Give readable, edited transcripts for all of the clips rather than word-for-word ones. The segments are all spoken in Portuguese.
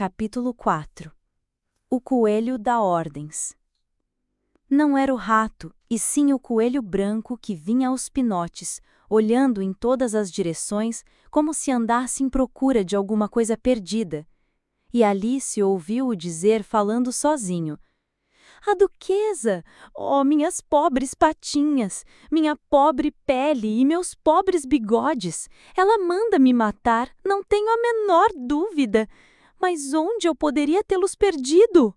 Capítulo 4. O coelho dá ordens. Não era o rato, e sim o coelho branco que vinha aos pinotes, olhando em todas as direções, como se andasse em procura de alguma coisa perdida. E Alice ouviu-o dizer falando sozinho: "A duquesa! Oh, minhas pobres patinhas! Minha pobre pele e meus pobres bigodes! Ela manda me matar, não tenho a menor dúvida! Mas onde eu poderia tê-los perdido?"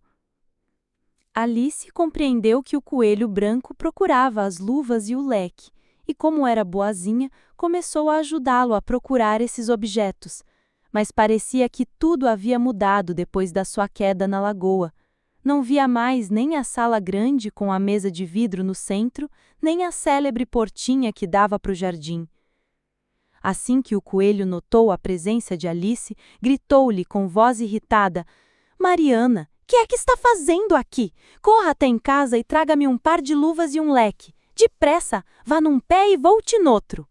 Alice compreendeu que o coelho branco procurava as luvas e o leque, e como era boazinha, começou a ajudá-lo a procurar esses objetos. Mas parecia que tudo havia mudado depois da sua queda na lagoa. Não via mais nem a sala grande com a mesa de vidro no centro, nem a célebre portinha que dava para o jardim. Assim que o coelho notou a presença de Alice, gritou-lhe com voz irritada: "Mariana, que é que está fazendo aqui? Corra até em casa e traga-me um par de luvas e um leque. Depressa, vá num pé e volte noutro."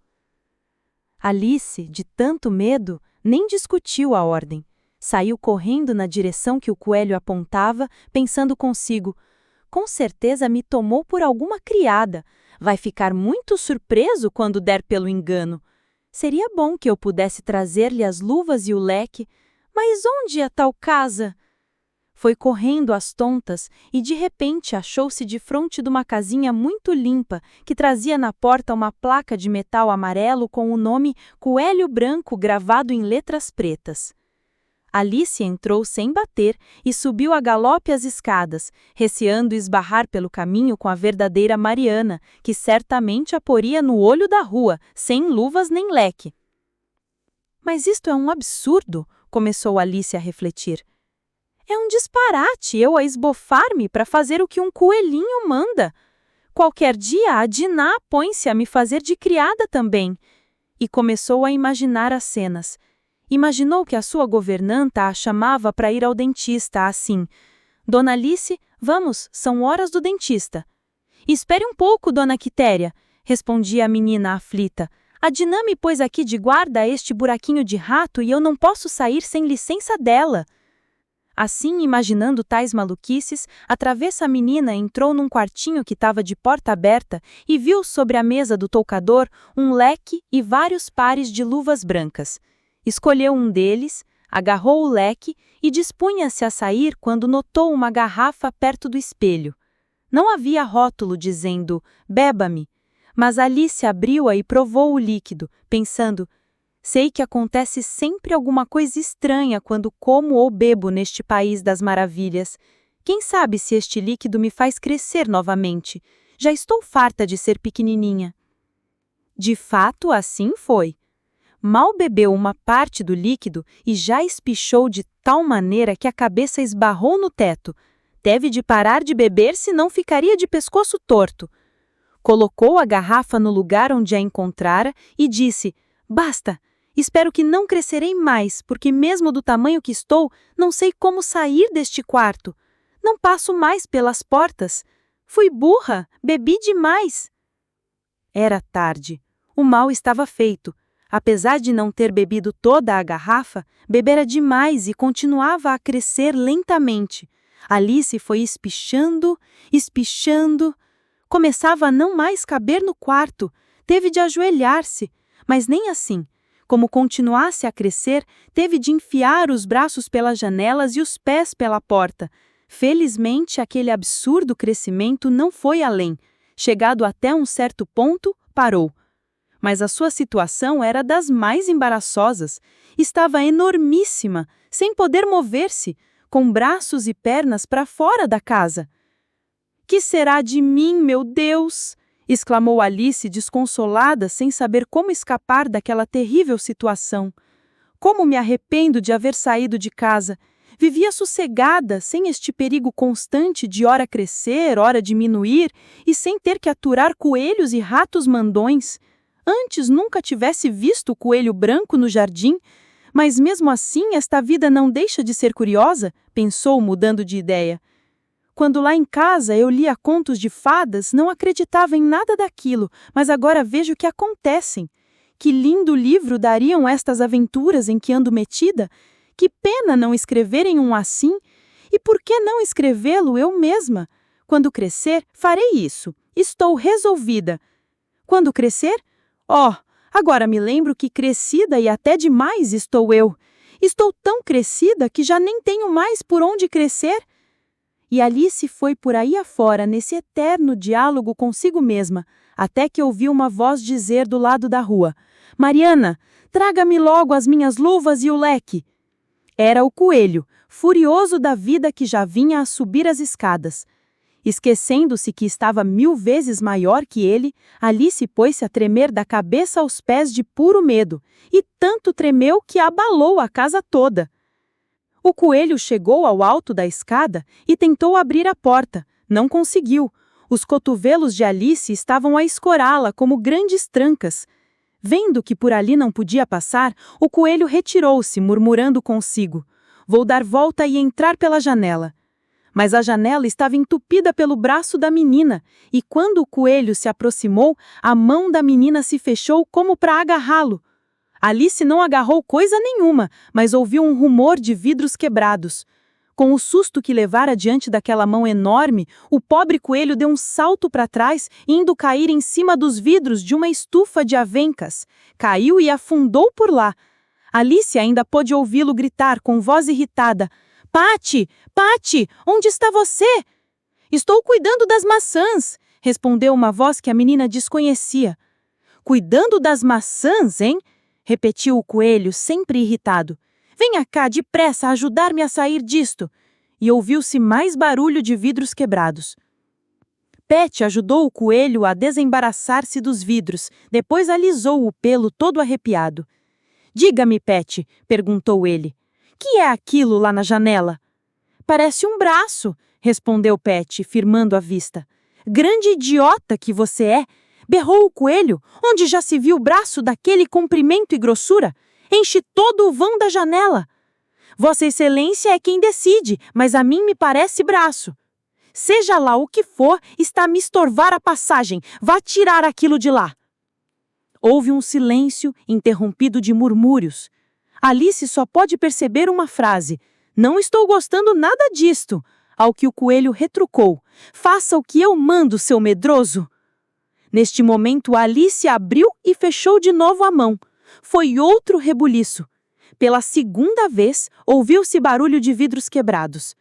Alice, de tanto medo, nem discutiu a ordem. Saiu correndo na direção que o coelho apontava, pensando consigo: "Com certeza me tomou por alguma criada. Vai ficar muito surpreso quando der pelo engano. Seria bom que eu pudesse trazer-lhe as luvas e o leque. Mas onde é tal casa?" Foi correndo às tontas e de repente achou-se defronte de uma casinha muito limpa que trazia na porta uma placa de metal amarelo com o nome Coelho Branco gravado em letras pretas. Alice entrou sem bater e subiu a galope as escadas, receando esbarrar pelo caminho com a verdadeira Mariana, que certamente a poria no olho da rua, sem luvas nem leque. "Mas isto é um absurdo", começou Alice a refletir. "É um disparate eu a esbofar-me para fazer o que um coelhinho manda. Qualquer dia a Diná põe-se a me fazer de criada também." E começou a imaginar as cenas. Imaginou que a sua governanta a chamava para ir ao dentista, assim: "Dona Alice, vamos, são horas do dentista." "Espere um pouco, Dona Quitéria", respondia a menina aflita. "A Diná me pôs aqui de guarda a este buraquinho de rato e eu não posso sair sem licença dela." Assim, imaginando tais maluquices, a travessa menina entrou num quartinho que estava de porta aberta e viu sobre a mesa do toucador um leque e vários pares de luvas brancas. Escolheu um deles, agarrou o leque e dispunha-se a sair quando notou uma garrafa perto do espelho. Não havia rótulo dizendo "beba-me", mas Alice abriu-a e provou o líquido, pensando: "Sei que acontece sempre alguma coisa estranha quando como ou bebo neste país das maravilhas. Quem sabe se este líquido me faz crescer novamente? Já estou farta de ser pequenininha." De fato, assim foi. Mal bebeu uma parte do líquido e já espichou de tal maneira que a cabeça esbarrou no teto. Teve de parar de beber, senão ficaria de pescoço torto. Colocou a garrafa no lugar onde a encontrara e disse: "Basta! Espero que não crescerei mais, porque mesmo do tamanho que estou, não sei como sair deste quarto. Não passo mais pelas portas. Fui burra, bebi demais." Era tarde. O mal estava feito. Apesar de não ter bebido toda a garrafa, bebera demais e continuava a crescer lentamente. Alice foi espichando, espichando. Começava a não mais caber no quarto. Teve de ajoelhar-se, mas nem assim. Como continuasse a crescer, teve de enfiar os braços pelas janelas e os pés pela porta. Felizmente, aquele absurdo crescimento não foi além. Chegado até um certo ponto, parou. Mas a sua situação era das mais embaraçosas. Estava enormíssima, sem poder mover-se, com braços e pernas para fora da casa. "Que será de mim, meu Deus?" exclamou Alice desconsolada, sem saber como escapar daquela terrível situação. "Como me arrependo de haver saído de casa. Vivia sossegada, sem este perigo constante de ora crescer, ora diminuir, e sem ter que aturar coelhos e ratos mandões. Antes nunca tivesse visto o coelho branco no jardim, mas mesmo assim esta vida não deixa de ser curiosa", pensou, mudando de ideia. "Quando lá em casa eu lia contos de fadas, não acreditava em nada daquilo, mas agora vejo que acontecem. Que lindo livro dariam estas aventuras em que ando metida? Que pena não escreverem um assim. E por que não escrevê-lo eu mesma? Quando crescer, farei isso. Estou resolvida. Quando crescer? Oh, agora me lembro que crescida e até demais estou eu. Estou tão crescida que já nem tenho mais por onde crescer. E Alice foi por aí afora nesse eterno diálogo consigo mesma, até que ouviu uma voz dizer do lado da rua: Mariana, traga-me logo as minhas luvas e o leque. Era o coelho, furioso da vida que já vinha a subir as escadas. Esquecendo-se que estava 1000 vezes maior que ele, Alice pôs-se a tremer da cabeça aos pés de puro medo, e tanto tremeu que abalou a casa toda. O coelho chegou ao alto da escada e tentou abrir a porta. Não conseguiu. Os cotovelos de Alice estavam a escorá-la como grandes trancas. Vendo que por ali não podia passar, o coelho retirou-se, murmurando consigo: Vou dar volta e entrar pela janela. Mas a janela estava entupida pelo braço da menina, e quando o coelho se aproximou, a mão da menina se fechou como para agarrá-lo. Alice não agarrou coisa nenhuma, mas ouviu um rumor de vidros quebrados. Com o susto que levara diante daquela mão enorme, o pobre coelho deu um salto para trás, indo cair em cima dos vidros de uma estufa de avencas. Caiu e afundou por lá. Alice ainda pôde ouvi-lo gritar com voz irritada: Patty, Patty, onde está você? Estou cuidando das maçãs, respondeu uma voz que a menina desconhecia. Cuidando das maçãs, hein? Repetiu o coelho, sempre irritado. Venha cá, depressa, ajudar-me a sair disto. E ouviu-se mais barulho de vidros quebrados. Patty ajudou o coelho a desembaraçar-se dos vidros, depois alisou o pelo todo arrepiado. Diga-me, Patty, perguntou ele, que é aquilo lá na janela? Parece um braço, respondeu Patty, firmando a vista. Grande idiota que você é! Berrou o coelho, onde já se viu o braço daquele comprimento e grossura? Enche todo o vão da janela. Vossa Excelência é quem decide, mas a mim me parece braço. Seja lá o que for, está a me estorvar a passagem. Vá tirar aquilo de lá. Houve um silêncio interrompido de murmúrios. Alice só pode perceber uma frase: Não estou gostando nada disto. Ao que o coelho retrucou: Faça o que eu mando, seu medroso. Neste momento, Alice abriu e fechou de novo a mão. Foi outro rebuliço. Pela segunda vez, ouviu-se barulho de vidros quebrados.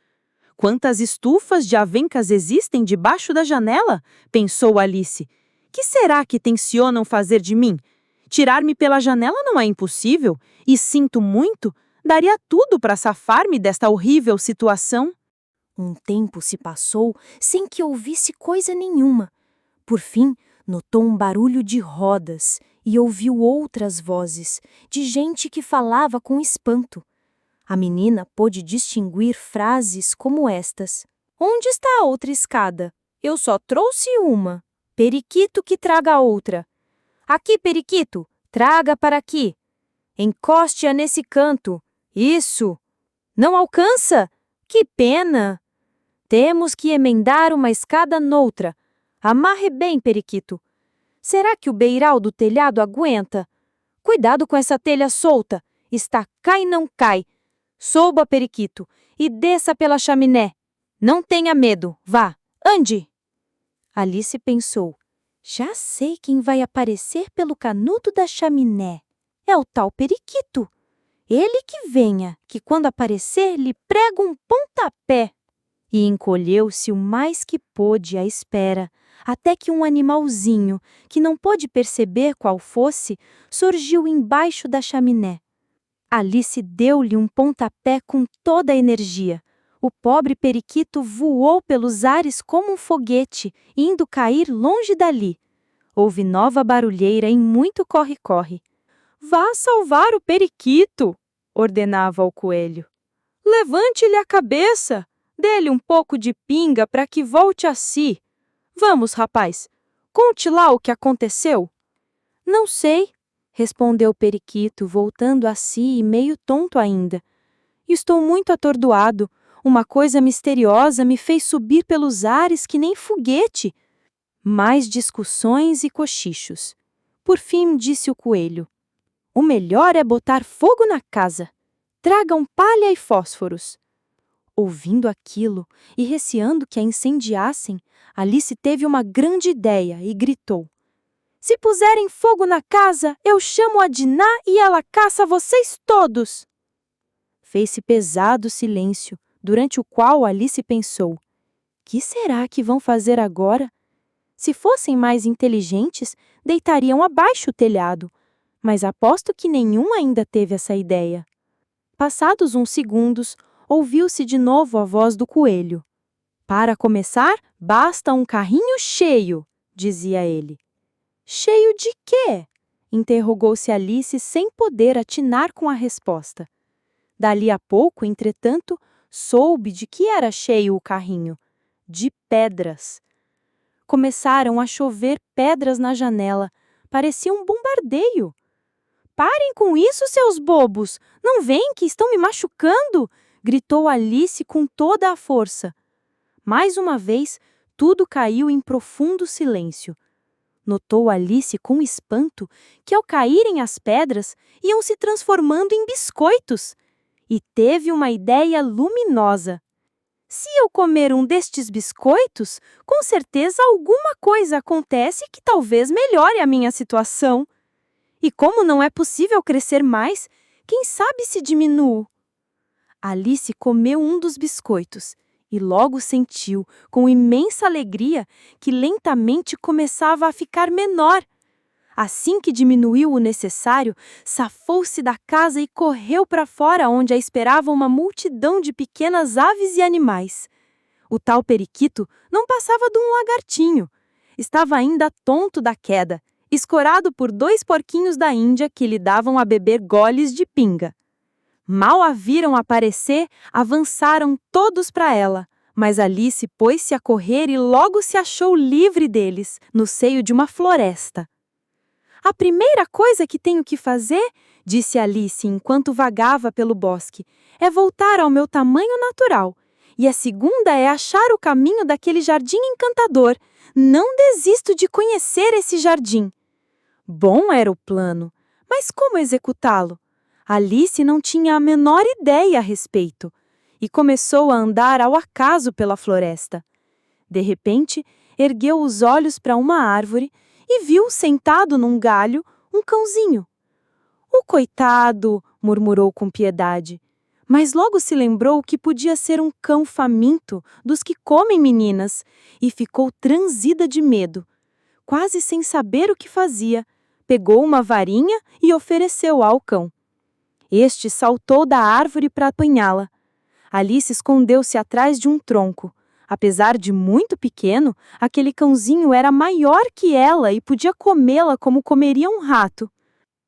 Quantas estufas de avencas existem debaixo da janela? Pensou Alice. Que será que tencionam fazer de mim? Tirar-me pela janela não é impossível, e sinto muito, daria tudo para safar-me desta horrível situação. Um tempo se passou sem que ouvisse coisa nenhuma. Por fim, notou um barulho de rodas e ouviu outras vozes, de gente que falava com espanto. A menina pôde distinguir frases como estas: Onde está a outra escada? Eu só trouxe uma. Periquito que traga outra. Aqui, periquito, traga para aqui. Encoste-a nesse canto. Isso! Não alcança? Que pena! Temos que emendar uma escada noutra. Amarre bem, periquito. Será que o beiral do telhado aguenta? Cuidado com essa telha solta. Está cai não cai. Suba, periquito, e desça pela chaminé. Não tenha medo. Vá, ande. Alice pensou. Já sei quem vai aparecer pelo canudo da chaminé. É o tal periquito. Ele que venha, que quando aparecer lhe prega um pontapé. E encolheu-se o mais que pôde à espera, até que um animalzinho, que não pôde perceber qual fosse, surgiu embaixo da chaminé. Alice deu-lhe um pontapé com toda a energia. O pobre periquito voou pelos ares como um foguete, indo cair longe dali. Houve nova barulheira e muito corre-corre. Vá salvar o periquito, ordenava o coelho. Levante-lhe a cabeça, dê-lhe um pouco de pinga para que volte a si. Vamos, rapaz, conte lá o que aconteceu. Não sei, respondeu o periquito, voltando a si e meio tonto ainda. Estou muito atordoado. Uma coisa misteriosa me fez subir pelos ares que nem foguete. Mais discussões e cochichos. Por fim, disse o coelho: O melhor é botar fogo na casa. Tragam palha e fósforos. Ouvindo aquilo e receando que a incendiassem, Alice teve uma grande ideia e gritou: Se puserem fogo na casa, eu chamo a Diná e ela caça vocês todos. Fez-se pesado silêncio, durante o qual Alice pensou: que será que vão fazer agora? Se fossem mais inteligentes, deitariam abaixo o telhado, mas aposto que nenhum ainda teve essa ideia. Passados uns segundos, ouviu-se de novo a voz do coelho. Para começar, basta um carrinho cheio, dizia ele. Cheio de quê? Interrogou-se Alice sem poder atinar com a resposta. Dali a pouco, entretanto, soube de que era cheio o carrinho. De pedras. Começaram a chover pedras na janela. Parecia um bombardeio. Parem com isso, seus bobos! Não veem que estão me machucando? Gritou Alice com toda a força. Mais uma vez, tudo caiu em profundo silêncio. Notou Alice com espanto que, ao caírem as pedras, iam se transformando em biscoitos. E teve uma ideia luminosa. Se eu comer um destes biscoitos, com certeza alguma coisa acontece que talvez melhore a minha situação. E como não é possível crescer mais, quem sabe se diminuo? Alice comeu um dos biscoitos e logo sentiu, com imensa alegria, que lentamente começava a ficar menor. Assim que diminuiu o necessário, safou-se da casa e correu para fora, onde a esperava uma multidão de pequenas aves e animais. O tal periquito não passava de um lagartinho. Estava ainda tonto da queda, escorado por 2 porquinhos da Índia que lhe davam a beber goles de pinga. Mal a viram aparecer, avançaram todos para ela, mas Alice pôs-se a correr e logo se achou livre deles, no seio de uma floresta. A primeira coisa que tenho que fazer, disse Alice enquanto vagava pelo bosque, é voltar ao meu tamanho natural. E a segunda é achar o caminho daquele jardim encantador. Não desisto de conhecer esse jardim. Bom era o plano, mas como executá-lo? Alice não tinha a menor ideia a respeito e começou a andar ao acaso pela floresta. De repente, ergueu os olhos para uma árvore e viu sentado num galho um cãozinho. O coitado, murmurou com piedade, mas logo se lembrou que podia ser um cão faminto dos que comem meninas e ficou transida de medo. Quase sem saber o que fazia, pegou uma varinha e ofereceu ao cão. Este saltou da árvore para apanhá-la. Alice escondeu-se atrás de um tronco. Apesar de muito pequeno, aquele cãozinho era maior que ela e podia comê-la como comeria um rato.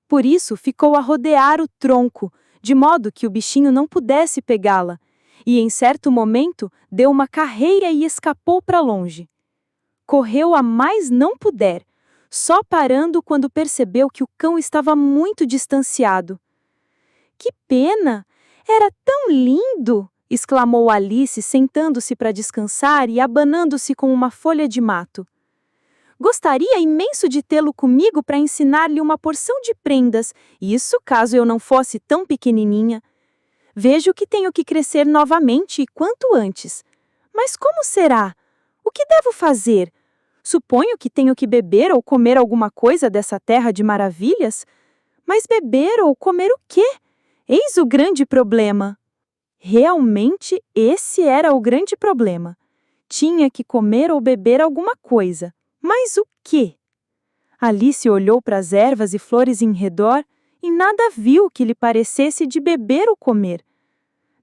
Por isso, ficou a rodear o tronco, de modo que o bichinho não pudesse pegá-la, e em certo momento deu uma carreira e escapou para longe. Correu a mais não puder, só parando quando percebeu que o cão estava muito distanciado. Que pena! Era tão lindo! Exclamou Alice, sentando-se para descansar e abanando-se com uma folha de mato. Gostaria imenso de tê-lo comigo para ensinar-lhe uma porção de prendas, isso caso eu não fosse tão pequenininha. Vejo que tenho que crescer novamente e quanto antes. Mas como será? O que devo fazer? Suponho que tenho que beber ou comer alguma coisa dessa terra de maravilhas. Mas beber ou comer o quê? Eis o grande problema. Realmente, esse era o grande problema. Tinha que comer ou beber alguma coisa. Mas o quê? Alice olhou para as ervas e flores em redor e nada viu que lhe parecesse de beber ou comer.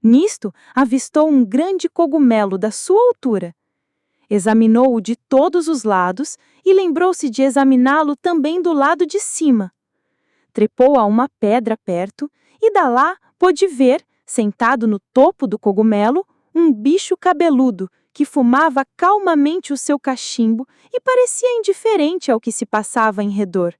Nisto, avistou um grande cogumelo da sua altura. Examinou-o de todos os lados e lembrou-se de examiná-lo também do lado de cima. Trepou a uma pedra perto e dali pôde ver, sentado no topo do cogumelo, um bicho cabeludo que fumava calmamente o seu cachimbo e parecia indiferente ao que se passava em redor.